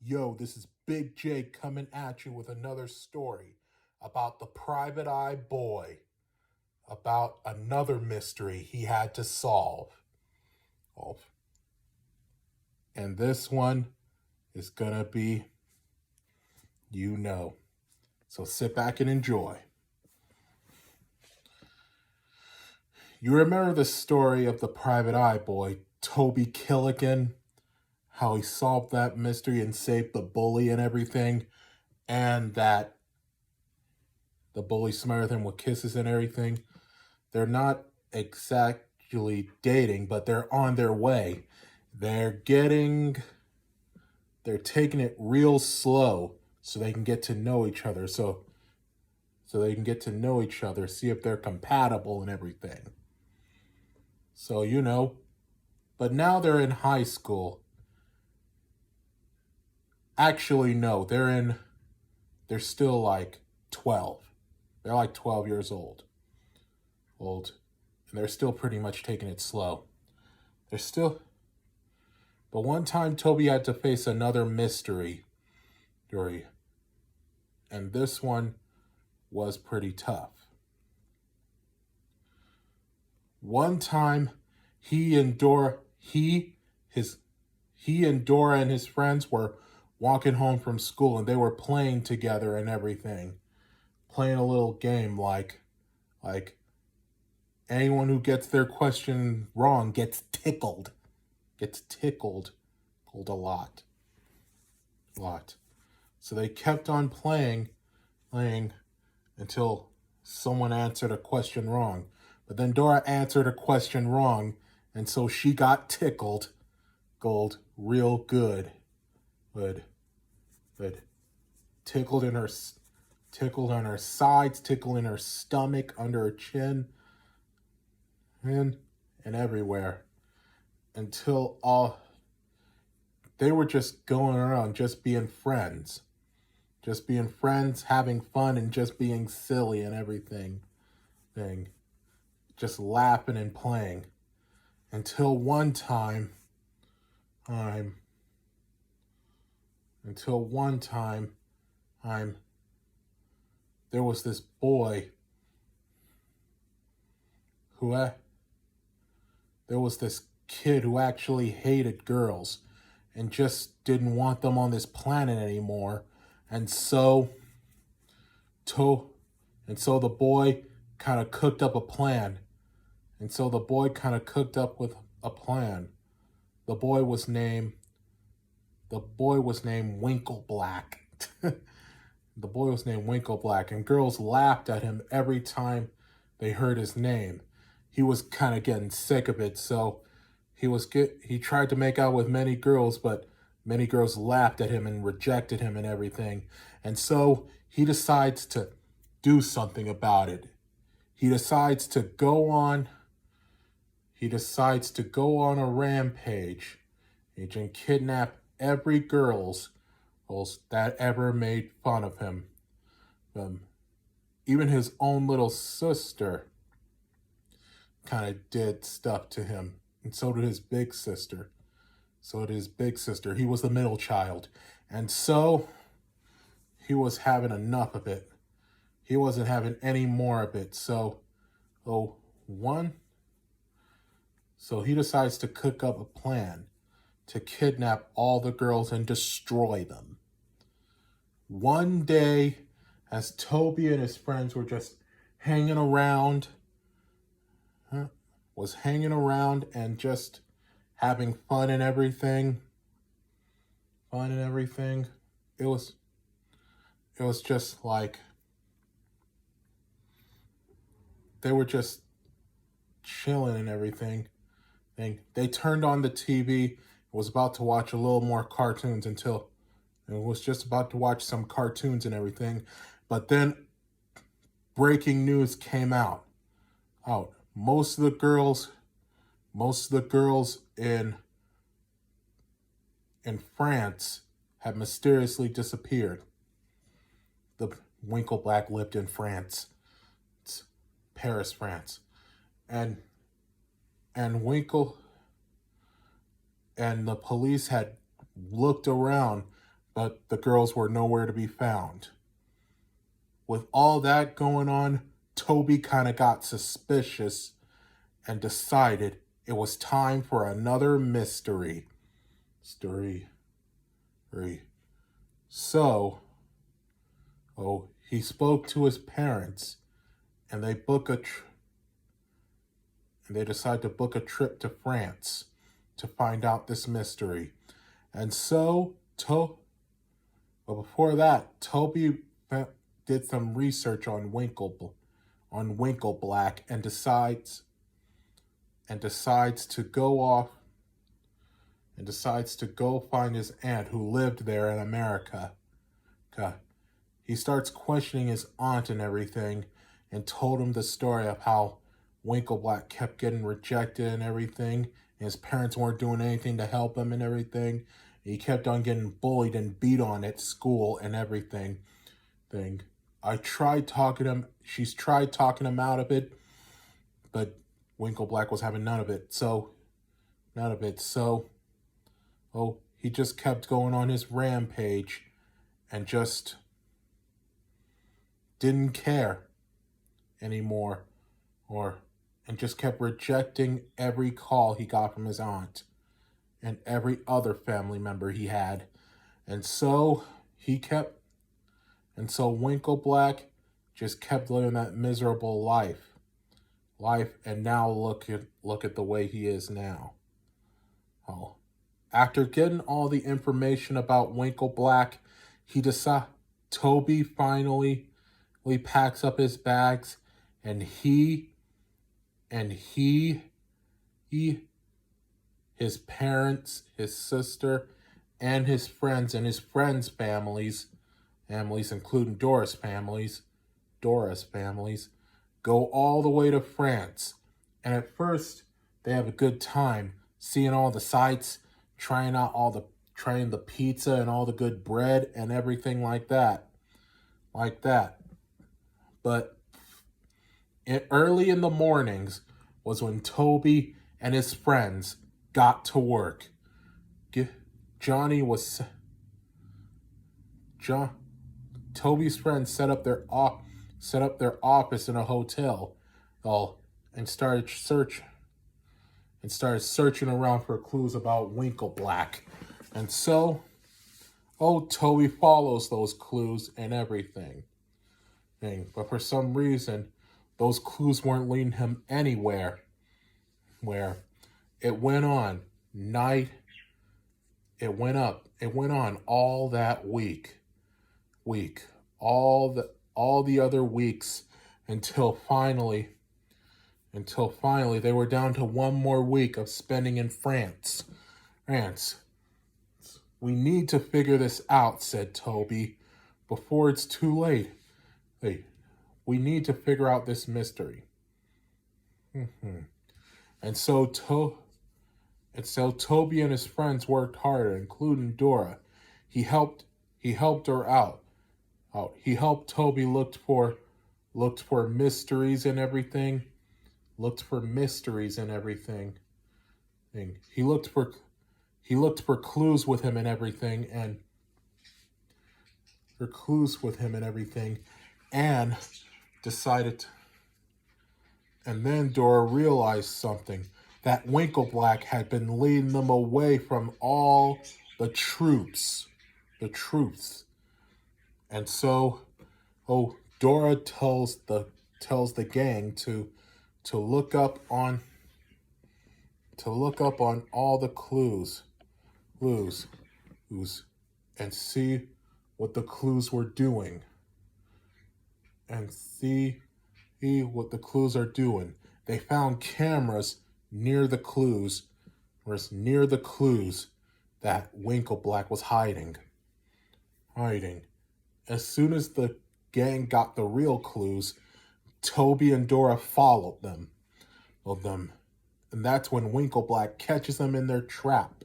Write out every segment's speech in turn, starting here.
Yo, this is Big J coming at you with another story about the private eye boy, about another mystery he had to solve. Oh, and this one is gonna be, you know. So sit back and enjoy. You remember the story of the private eye boy, Toby Killigan? How he solved that mystery and saved the bully and everything, and that the bully smothered him with kisses and everything. They're not exactly dating, but they're on their way. They're getting, they're taking it real slow so they can get to know each other. So they can get to know each other, see if they're compatible and everything. So, but now they're in high school. Actually, no, they're still like 12. They're like 12 years old. And they're still pretty much taking it slow. They're still, but one time Toby had to face another mystery, and this one was pretty tough. One time, he and Dora, he and Dora and his friends were walking home from school, and they were playing together and everything, playing a little game like anyone who gets their question wrong gets tickled, tickled a lot. So they kept on playing until someone answered a question wrong. But then Dora answered a question wrong, and so she got tickled real good. Good. Tickled in her tickled on her sides, tickled in her stomach, under her chin, and everywhere. Until all they were just going around just being friends. Just being friends, having fun, and just being silly and everything. Just laughing and playing. Until one time, I'm until one time, I'm there was this boy who there was this kid who actually hated girls and just didn't want them on this planet anymore. And so to and so the boy kind of cooked up a plan. And so the boy kind of cooked up with a plan. The boy was named Winkle Black. The boy was named Winkle Black, and girls laughed at him every time they heard his name. He was kind of getting sick of it, so he tried to make out with many girls, but many girls laughed at him and rejected him and everything. And so he decides to do something about it. He decides to go on a rampage and kidnap every girls that ever made fun of him. Even his own little sister kind of did stuff to him, and so did his big sister. He was the middle child, and so he was having enough of it. He wasn't having any more of it. Oh, one. So he decides to cook up a plan to kidnap all the girls and destroy them. One day, as Toby and his friends were just hanging around, and just having fun and everything. It was just like they were just chilling and everything. They turned on the TV, was about to watch a little more cartoons until it was just about to watch some cartoons and everything. But then breaking news came out. Most of the girls in France had mysteriously disappeared. The Winkle Black lived in France. It's Paris, France. And Winkle and the police had looked around but the girls were nowhere to be found. With all that going on, Toby kind of got suspicious and decided it was time for another mystery. Story. So, he spoke to his parents, and they decide to book a trip to France to find out this mystery. And so, but before that, Toby did some research on Winkleblack and decides to go find his aunt who lived there in America. He starts questioning his aunt and everything, and told him the story of how Winkleblack kept getting rejected and everything, and his parents weren't doing anything to help him and everything. He kept on getting bullied and beat on at school and everything. She's tried talking him out of it, but Winkleblack was having none of it. So, he just kept going on his rampage and just didn't care anymore, and just kept rejecting every call he got from his aunt and every other family member he had. And so Winkleblack just kept living that miserable life, and now look at the way he is now. After getting all the information about Winkleblack, Toby finally packs up his bags, and his parents, his sister, and his friends and his friends' families, including Dora's families, go all the way to France. And at first, they have a good time seeing all the sights, trying the pizza and all the good bread and everything like that. But early in the mornings was when Toby and his friends got to work. Toby's friends set up their office in a hotel, and started searching around for clues about Winkleblack. And so, Toby follows those clues and everything. But for some reason, those clues weren't leading him anywhere. Where it went on all that week, all the other weeks, until finally they were down to one more week of spending in France. We need to figure this out, said Toby, before it's too late. We need to figure out this mystery. And so Toby and his friends worked harder, including Dora. He helped her out. He helped Toby looked for mysteries and everything. He looked for clues with him and everything, and decided. And then Dora realized something, that Winkleblack had been leading them away from all the truths. And so, Dora tells the gang to look up on all the clues, and see what the clues were doing. They found cameras near the clues that Winkleblack was hiding. As soon as the gang got the real clues, Toby and Dora followed them. And that's when Winkleblack catches them in their trap.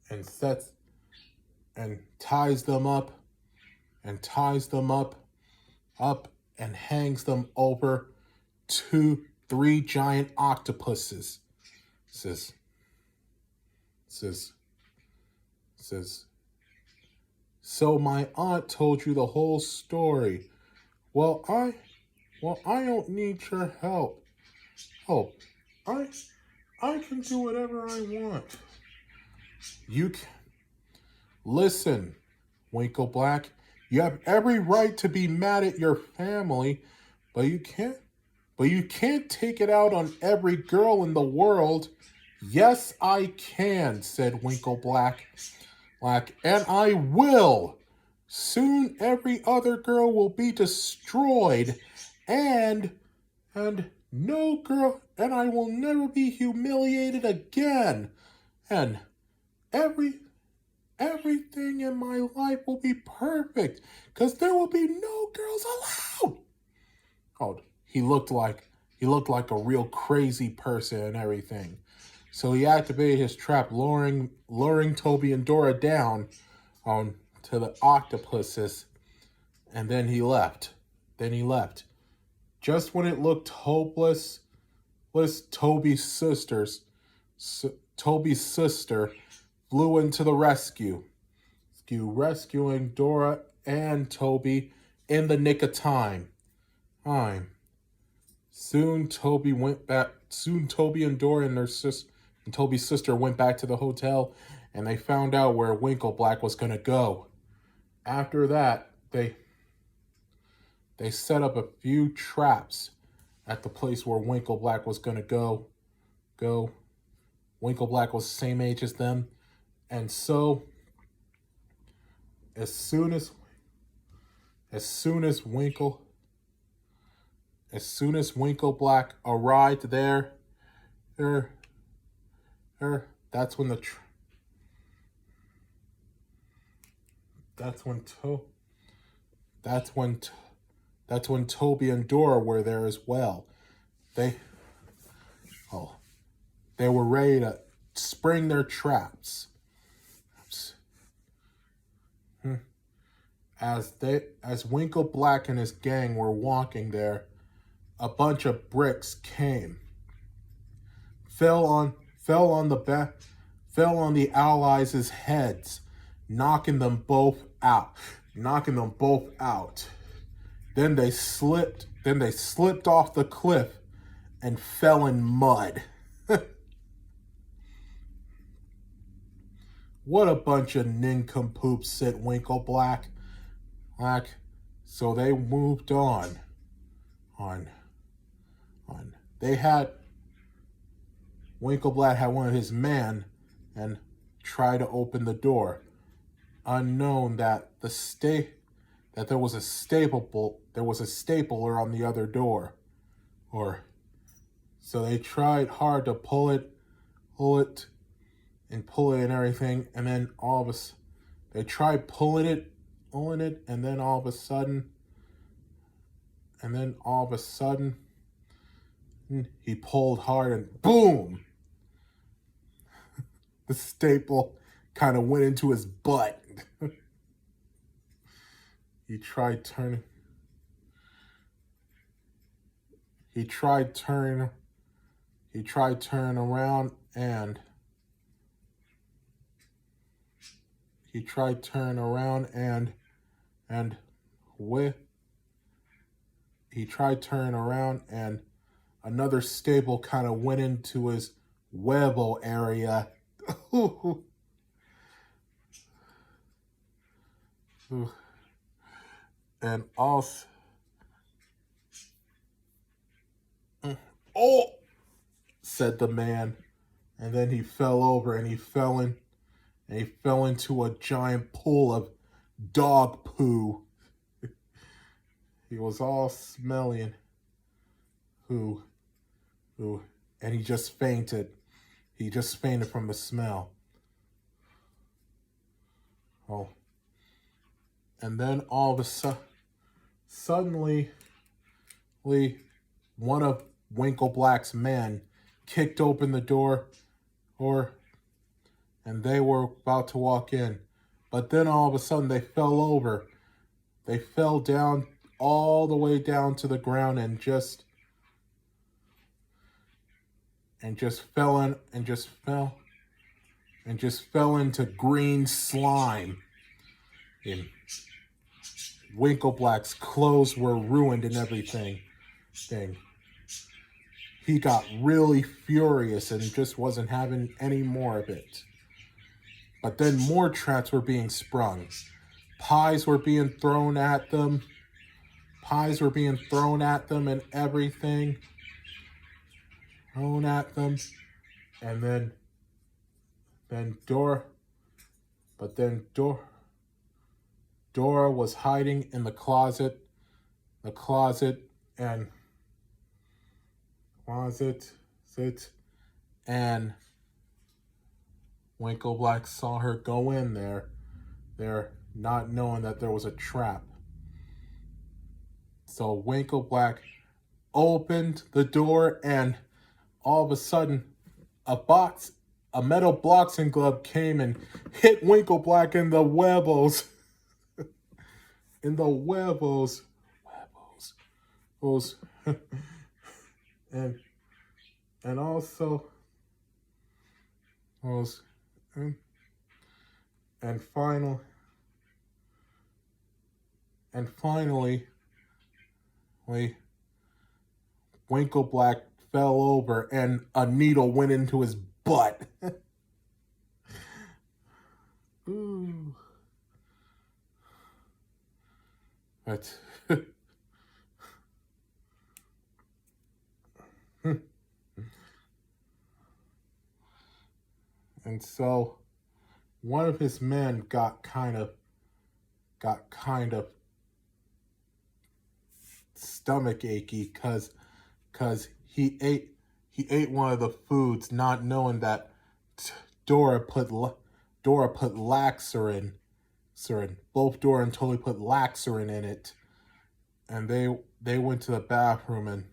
And ties them up and hangs them over 3 giant octopuses. says, so my aunt told you the whole story. Well, I don't need your help. Oh, I, I can do whatever I want. You can listen, Winkle Black. You have every right to be mad at your family, but you can't take it out on every girl in the world. Yes, I can, said Winkle Black. And I will. Soon every other girl will be destroyed, and no girl, and I will never be humiliated again. And everything in my life will be perfect, because there will be no girls allowed. Oh, he looked like a real crazy person and everything. So he activated his trap, luring Toby and Dora down to the octopuses, and then he left. Just when it looked hopeless, Toby's sister flew into the rescuing Dora and Toby in the nick of time. Soon Toby and Dora and Toby's sister went back to the hotel, and they found out where Winkle Black was going to go. After that, they set up a few traps at the place where Winkle Black was going to go. Winkle Black was the same age as them, and so as soon as Winkle Black arrived there, that's when Toby and Dora were there as well. They were ready to spring their traps. As Winkle Black and his gang were walking there, a bunch of bricks fell on the allies' heads, knocking them both out. Then they slipped off the cliff and fell in mud. What a bunch of nincompoops, said Winkle Black. So they moved on. Winkle Black had one of his men and tried to open the door, unknown that there was a stapler on the other door. So they tried hard to pull it and everything, and then they tried pulling it, and then all of a sudden, he pulled hard and boom! The staple kind of went into his butt. He tried turning around and another staple kind of went into his webble area. And also, oh, said the man, and then he fell over and he fell into a giant pool of dog poo. He was all smelly and and he just fainted. He just fainted from the smell. Oh. And then all of a suddenly, one of Winkle Black's men kicked open the door, and they were about to walk in. But then all of a sudden they fell over. They fell down all the way down to the ground and just fell and just fell into green slime. And Winkle Black's clothes were ruined and everything. He got really furious and just wasn't having any more of it. But then more traps were being sprung. Pies were being thrown at them. Pies were being thrown at them and everything. Thrown at them. And then Dora was hiding in the closet. And Winkle Black saw her go in there, not knowing that there was a trap. So Winkle Black opened the door, and all of a sudden, a metal boxing glove came and hit Winkle Black in the huevos. In the huevos. and also was and finally Winkle Black fell over and a needle went into his butt. Ooh. But and so one of his men got kind of stomach achy because he ate one of the foods, not knowing that Dora put laxerin. Both Dora and Toby put laxerin in it, and they went to the bathroom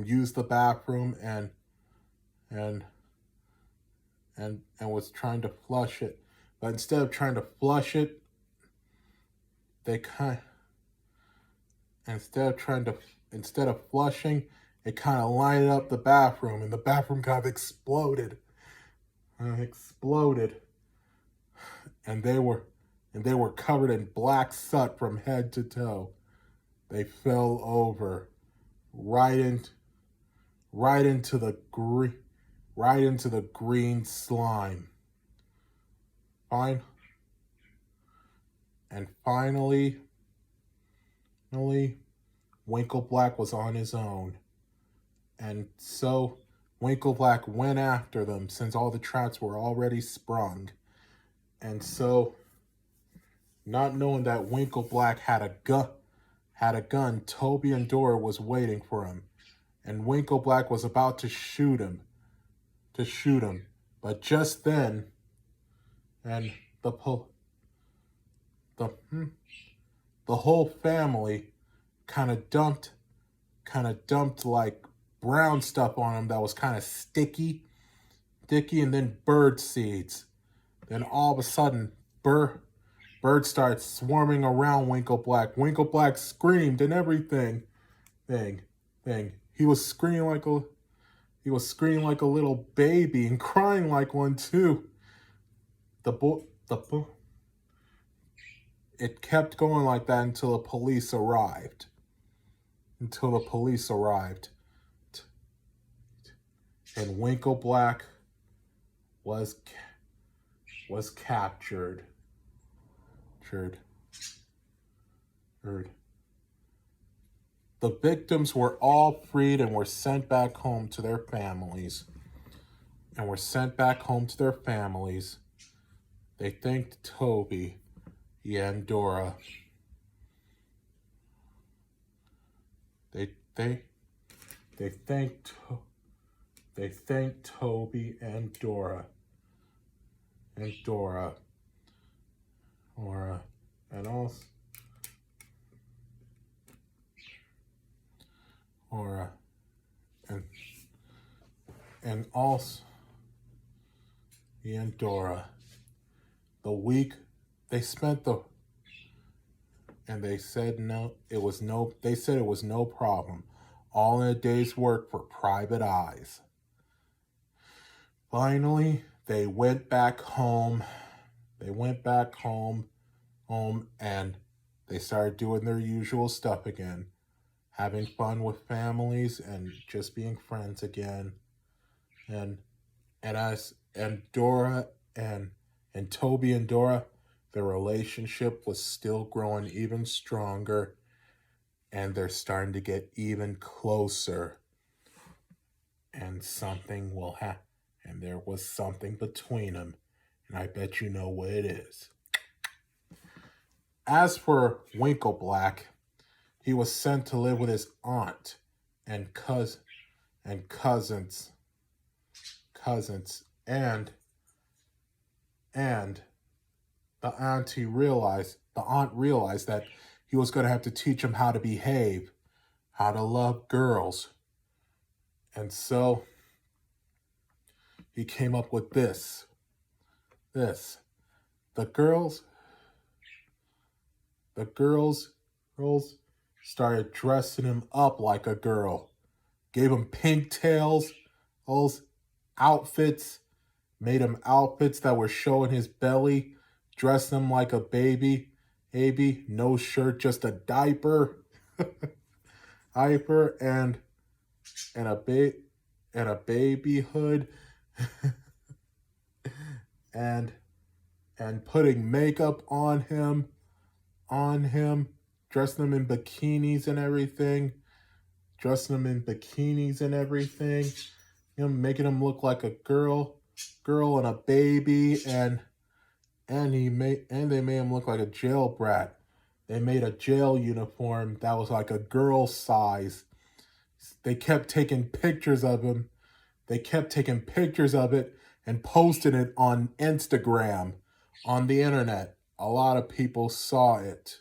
used the bathroom, and was trying to flush it, but instead of trying to flush it, instead of flushing, it kind of lined up the bathroom, and the bathroom kind of exploded. And they were covered in black soot from head to toe. They fell over right into the green slime. Finally, Winkle Black was on his own. And so Winkle Black went after them since all the traps were already sprung. And so, not knowing that Winkle Black had a gun, Toby and Dora was waiting for him. And Winkle Black was about to shoot him. But just then, and the whole family kind of dumped like brown stuff on him that was kind of sticky, and then bird seeds. Then all of a sudden, birds started swarming around Winkle Black. Winkle Black screamed and everything. He was screaming like a little baby and crying like one too. It kept going like that until the police arrived. And Winkle Black was captured. The victims were all freed and were sent back home to their families. They thanked Toby and Dora. They thanked Toby and Dora. The week they spent and they said it was no problem. All in a day's work for private eyes. Finally, they went back home. They went back home, and they started doing their usual stuff again, having fun with families and just being friends again. And and Dora and Toby and Dora, their relationship was still growing even stronger, and they're starting to get even closer. And something will happen. And there was something between them, and I bet you know what it is. As for Winkle Black, he was sent to live with his aunt and cousins, and the aunt realized that he was going to have to teach him how to behave, how to love girls. And so he came up with this. The girls girls started dressing him up like a girl, gave him pigtails, those outfits, made him outfits that were showing his belly, dressed him like a baby, no shirt, just a diaper, and a baby hood, and putting makeup on him, dressing him in bikinis and everything, making him look like a girl and a baby, and they made him look like a jail brat. They made a jail uniform that was like a girl size. They kept taking pictures of him. They kept taking pictures of it and posting it on Instagram, on the internet. A lot of people saw it.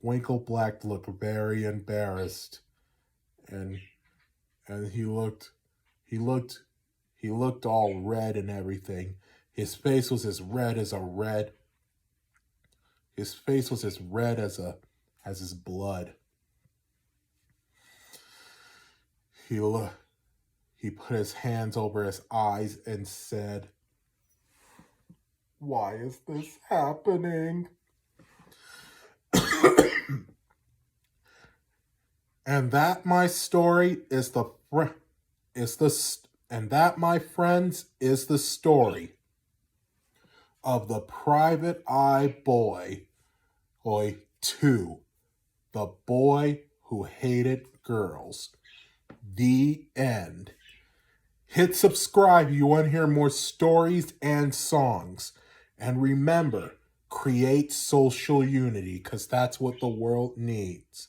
Winkle Black looked very embarrassed, and he looked all red and everything. His face was as red as his blood. He put his hands over his eyes and said, "Why is this happening?" And that, my story, and that, my friends, is the story of the Private Eye Boy 2, the boy who hated girls. The end. Hit subscribe if you want to hear more stories and songs. And remember, create social unity, because that's what the world needs.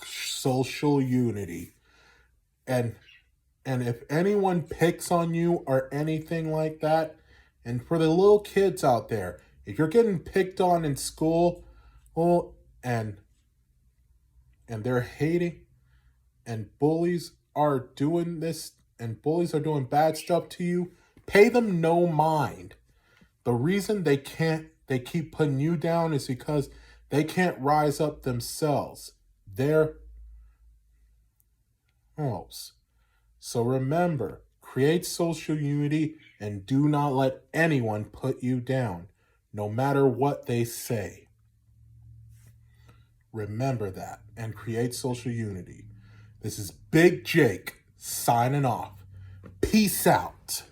Social unity. And if anyone picks on you or anything like that, and for the little kids out there, if you're getting picked on in school, well, and they're hating, and bullies are doing this, and bullies are doing bad stuff to you, pay them no mind. The reason they keep putting you down is because they can't rise up themselves. They're hoes. So remember, create social unity and do not let anyone put you down, no matter what they say. Remember that and create social unity. This is Big Jake signing off. Peace out.